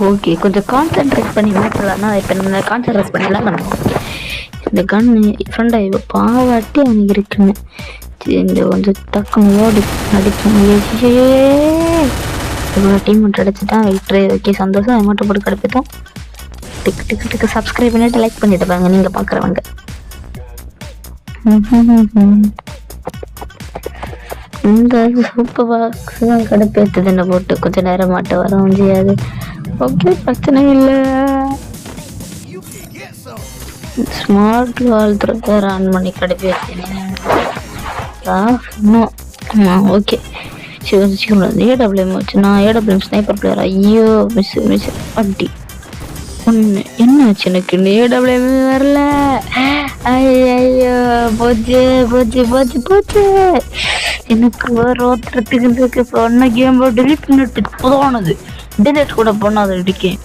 Okay, கொஞ்சம் concentrate பண்ணி மாற்றலாம்னா இப்போ நம்ம கான்சென்ட்ரேட் பண்ணலாம். நம்ம இந்த கன்னு ஃப்ரெண்டா இப்போ பாவாட்டி அவனுக்கு இருக்குன்னு இந்த கொஞ்சம் டக்குன்னு ஓடி அடிக்கணும். இவ்வளோ டீம் மட்டும் அடிச்சுட்டான். வெயிட்ரு ஓகே, சந்தோஷம். அது மட்டும் போட்டு கிடப்பிட்டோம். டிக்கு டிக்கு டிக்கு சப்ஸ்கிரைப் பண்ணிட்டு லைக் பண்ணிட்டு பாருங்க நீங்கள் பார்க்குறவங்க. இந்த சூப்பர் பாக்ஸ் தான் கடுப்பேற்றுது என்ன போட்டு கொஞ்சம் நேரம் மாட்ட வர முடியாது. ஓகே, பிரச்சனை இல்லை. ஸ்மார்ட் வால் த்ரெட்டர் ஆன் பண்ணி கடுப்பேற்றினேன். ஓகே ஏடபிள்யூஎம் வச்சு நான் ஏடபிள்யூஎம் ஸ்னைப்பர் பிளேயர். ஐயோ மிஸ் அப்படி ஒன்று என்ன ஆச்சு எனக்கு ஏடபிள்யூஎம் வரல. ஐயோ போச்சு போச்சு போச்சு போச்சு. எனக்கு ரோத்திரத்துக்கு இப்போ ஒன்றும் கேம் டிலீட் பண்ணிட்டு போதானது டிலேட் கூட பண்ணாது அடிக்கேன்.